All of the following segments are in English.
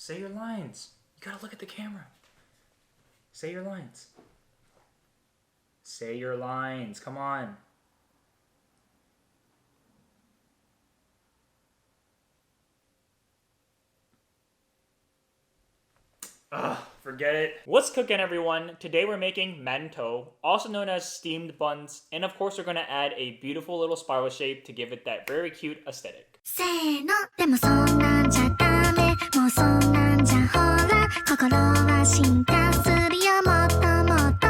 Say your lines. You gotta look at the camera. Say your lines. Say your lines. Come on. Ugh, forget it. What's cooking, everyone? Today we're making Mantou, also known as steamed buns, and of course we're gonna add a beautiful little spiral shape to give it that very cute aesthetic. せーのでもそんなんじゃダメもうそんなんじゃほら心は進化するよもっともっと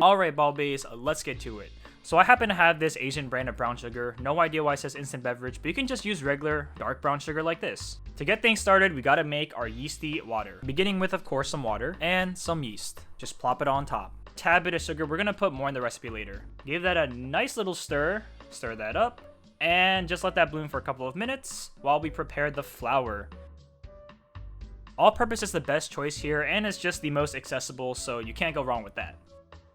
Alright, Balbes, let's get to it. So I happen to have this Asian brand of brown sugar. No idea why it says instant beverage, but you can just use regular dark brown sugar like this. To get things started, we gotta make our yeasty water. Beginning with, of course, some water and some yeast. Just plop it on top. Tad bit of sugar, we're gonna put more in the recipe later. Give that a nice little stir, stir that up, and just let that bloom for a couple of minutes while we prepare the flour. All-purpose is the best choice here, and it's just the most accessible, so you can't go wrong with that.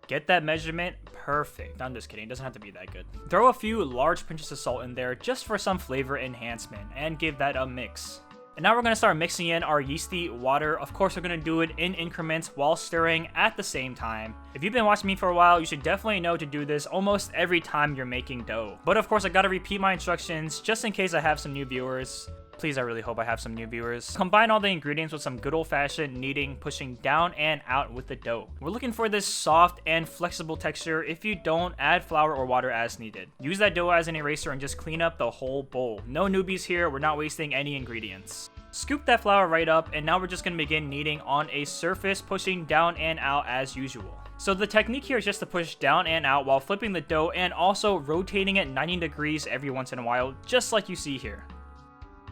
Get that measurement perfect. I'm just kidding, it doesn't have to be that good. Throw a few large pinches of salt in there just for some flavor enhancement and give that a mix. And now we're gonna start mixing in our yeasty water. Of course, we're gonna do it in increments while stirring at the same time. If you've been watching me for a while, you should definitely know to do this almost every time you're making dough. But of course, I gotta repeat my instructions just in case I have some new viewers. Please, I really hope I have some new viewers. Combine all the ingredients with some good old-fashioned kneading, pushing down and out with the dough. We're looking for this soft and flexible texture. If you don't, add flour or water as needed. Use that dough as an eraser and just clean up the whole bowl. No newbies here, we're not wasting any ingredients. Scoop that flour right up, and now we're just going to begin kneading on a surface, pushing down and out as usual. So the technique here is just to push down and out while flipping the dough and also rotating it 90 degrees every once in a while, just like you see here.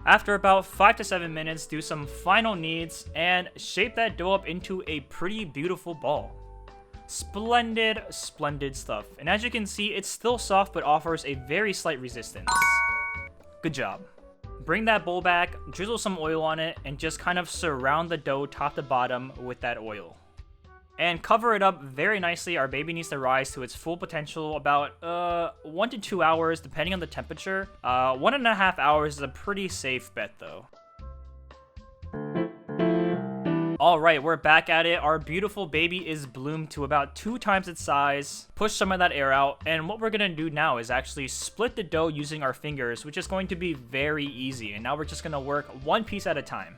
After about 5 to 7 minutes, do some final kneads and shape that dough up into a pretty beautiful ball. Splendid, splendid stuff. And as you can see, it's still soft but offers a very slight resistance. Good job. Bring that bowl back, drizzle some oil on it, and just kind of surround the dough top to bottom with that oil. And cover it up very nicely. Our baby needs to rise to its full potential about 1 to 2 hours depending on the temperature. 1.5 hours is a pretty safe bet though. Alright, we're back at it. Our beautiful baby is bloomed to about 2 times its size. Push some of that air out, and what we're gonna do now is actually split the dough using our fingers, which is going to be very easy. And now we're just gonna work one piece at a time.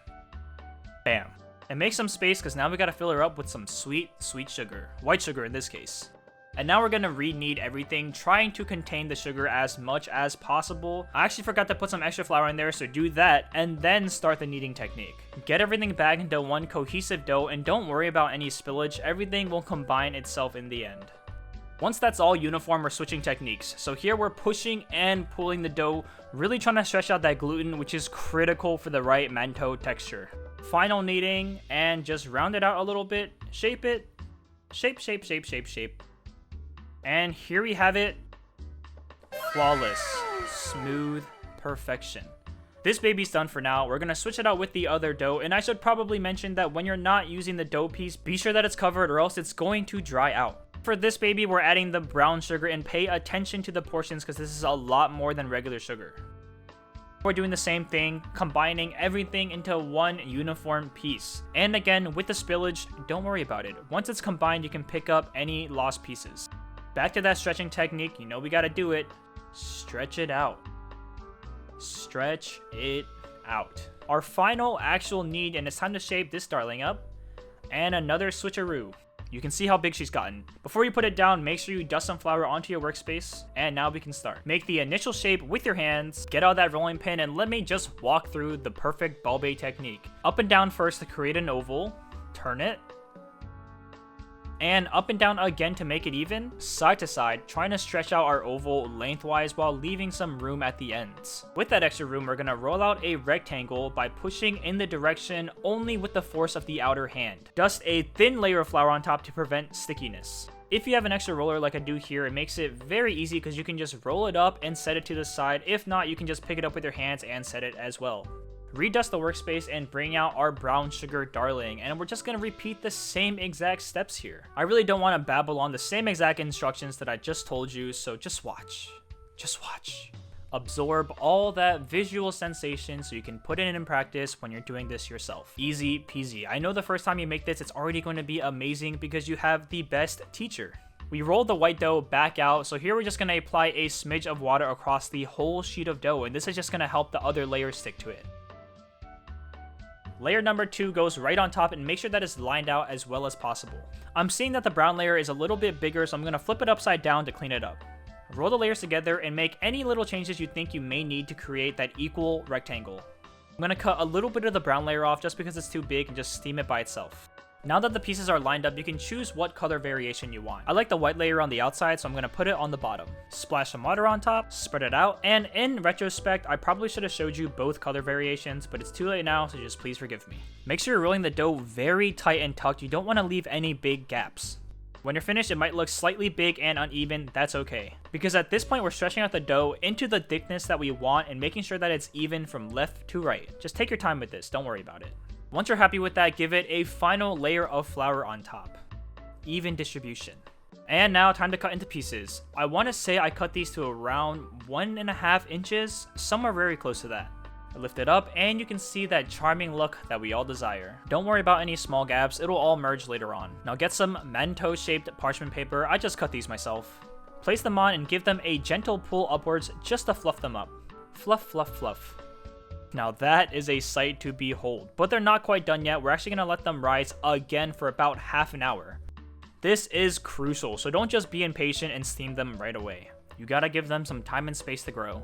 Bam. And make some space because now we gotta fill her up with some sweet, sweet sugar. White sugar in this case. And now we're gonna re-knead everything, trying to contain the sugar as much as possible. I actually forgot to put some extra flour in there, so do that, and then start the kneading technique. Get everything back into one cohesive dough, and don't worry about any spillage. Everything will combine itself in the end. Once that's all uniform, we're switching techniques. So here we're pushing and pulling the dough, really trying to stretch out that gluten, which is critical for the right mantou texture. Final kneading, and just round it out a little bit, shape it, shape, shape, shape, shape, shape. And here we have it. Flawless, smooth perfection. This baby's done for now. We're gonna switch it out with the other dough, and I should probably mention that when you're not using the dough piece, be sure that it's covered or else it's going to dry out. For this baby, we're adding the brown sugar, and pay attention to the portions because this is a lot more than regular sugar. We're doing the same thing, combining everything into one uniform piece. And again, with the spillage, don't worry about it. Once it's combined, you can pick up any lost pieces. Back to that stretching technique, you know we gotta do it. Stretch it out. Stretch it out. Our final actual knead, and it's time to shape this darling up. And another switcheroo. You can see how big she's gotten. Before you put it down, make sure you dust some flour onto your workspace, and now we can start. Make the initial shape with your hands, get out that rolling pin, and let me just walk through the perfect balbe technique. Up and down first to create an oval, turn it, and up and down again to make it even, side to side, trying to stretch out our oval lengthwise while leaving some room at the ends. With that extra room, we're gonna roll out a rectangle by pushing in the direction only with the force of the outer hand. Dust a thin layer of flour on top to prevent stickiness. If you have an extra roller like I do here, it makes it very easy because you can just roll it up and set it to the side. If not, you can just pick it up with your hands and set it as well. Redust the workspace and bring out our brown sugar darling, and we're just gonna repeat the same exact steps here. I really don't want to babble on the same exact instructions that I just told you, so just watch. Just watch. Absorb all that visual sensation so you can put it in practice when you're doing this yourself. Easy peasy. I know the first time you make this, it's already going to be amazing because you have the best teacher. We rolled the white dough back out, so here we're just going to apply a smidge of water across the whole sheet of dough, and this is just going to help the other layers stick to it. Layer number 2 goes right on top, and make sure that it's lined out as well as possible. I'm seeing that the brown layer is a little bit bigger, so I'm going to flip it upside down to clean it up. Roll the layers together and make any little changes you think you may need to create that equal rectangle. I'm going to cut a little bit of the brown layer off just because it's too big and just steam it by itself. Now that the pieces are lined up, you can choose what color variation you want. I like the white layer on the outside, so I'm going to put it on the bottom. Splash some water on top, spread it out, and in retrospect, I probably should have showed you both color variations, but it's too late now, so just please forgive me. Make sure you're rolling the dough very tight and tucked. You don't want to leave any big gaps. When you're finished, it might look slightly big and uneven, that's okay. Because at this point, we're stretching out the dough into the thickness that we want and making sure that it's even from left to right. Just take your time with this, don't worry about it. Once you're happy with that, give it a final layer of flour on top. Even distribution. And now, time to cut into pieces. I want to say I cut these to around 1.5 inches, somewhere very close to that. I lift it up and you can see that charming look that we all desire. Don't worry about any small gaps, it'll all merge later on. Now get some Mantou shaped parchment paper, I just cut these myself. Place them on and give them a gentle pull upwards just to fluff them up. Fluff, fluff, fluff. Now that is a sight to behold, but they're not quite done yet. We're actually going to let them rise again for about half an hour. This is crucial, so don't just be impatient and steam them right away. You gotta give them some time and space to grow.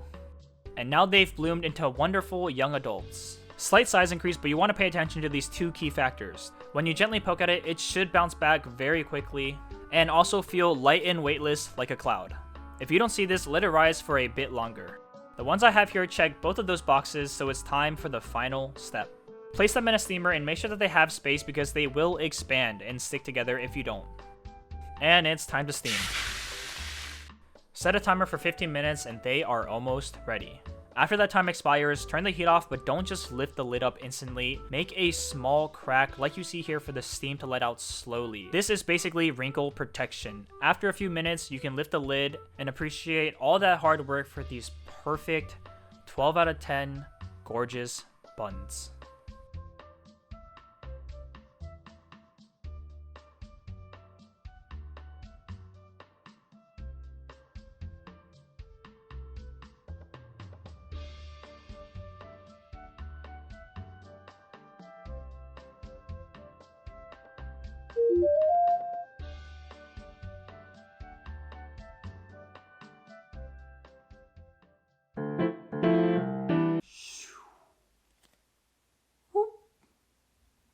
And now they've bloomed into wonderful young adults. Slight size increase, but you want to pay attention to these two key factors. When you gently poke at it, it should bounce back very quickly, and also feel light and weightless like a cloud. If you don't see this, let it rise for a bit longer. The ones I have here check both of those boxes, so it's time for the final step. Place them in a steamer and make sure that they have space because they will expand and stick together if you don't. And it's time to steam. Set a timer for 15 minutes and they are almost ready. After that time expires, turn the heat off, but don't just lift the lid up instantly. Make a small crack like you see here for the steam to let out slowly. This is basically wrinkle protection. After a few minutes, you can lift the lid and appreciate all that hard work for these perfect 12 out of 10 gorgeous buns.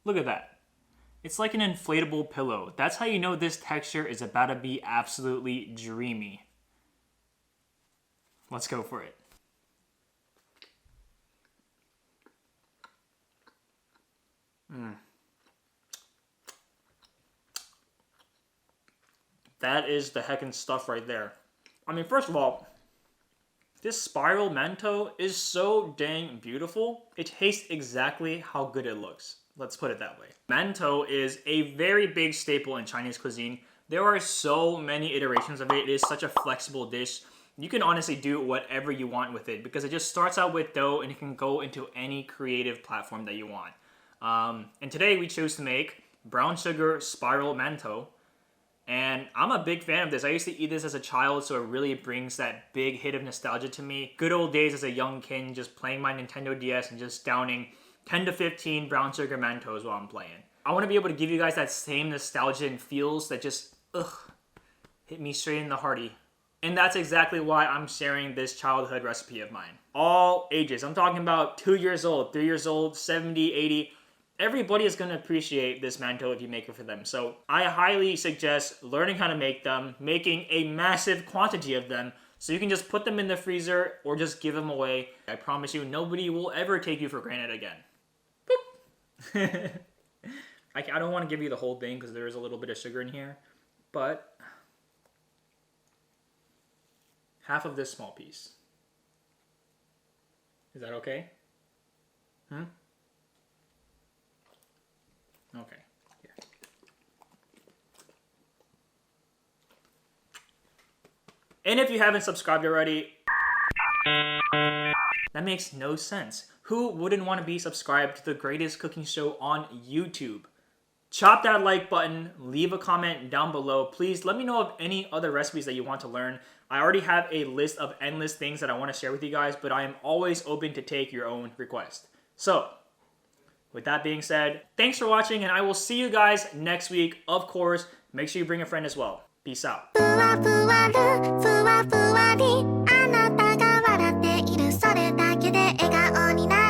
Look at that. It's like an inflatable pillow. That's how you know this texture is about to be absolutely dreamy. Let's go for it. That is the heckin' stuff right there. I mean, first of all, this spiral Mantou is so dang beautiful. It tastes exactly how good it looks. Let's put it that way. Mantou is a very big staple in Chinese cuisine. There are so many iterations of it. It is such a flexible dish. You can honestly do whatever you want with it because it just starts out with dough and it can go into any creative platform that you want. And today we chose to make brown sugar spiral Mantou. And I'm a big fan of this. I used to eat this as a child, so it really brings that big hit of nostalgia to me. Good old days as a young kid, just playing my Nintendo DS and just downing 10 to 15 brown sugar Mantous while I'm playing. I want to be able to give you guys that same nostalgia and feels that just, hit me straight in the hearty. And that's exactly why I'm sharing this childhood recipe of mine. All ages. I'm talking about 2 years old, 3 years old, 70, 80. Everybody is going to appreciate this Mantou if you make it for them. So I highly suggest learning how to make them, making a massive quantity of them, so you can just put them in the freezer or just give them away. I promise you, nobody will ever take you for granted again. Boop. I don't want to give you the whole thing because there is a little bit of sugar in here, but half of this small piece. Is that okay? Okay. Here. And if you haven't subscribed already, that makes no sense. Who wouldn't want to be subscribed to the greatest cooking show on YouTube? Chop that like button, leave a comment down below. Please let me know of any other recipes that you want to learn. I already have a list of endless things that I want to share with you guys, but I am always open to take your own request. So, with that being said, thanks for watching, and I will see you guys next week. Of course, make sure you bring a friend as well. Peace out. ふわふわるふわふわりあなたが笑っているそれだけで笑顔になる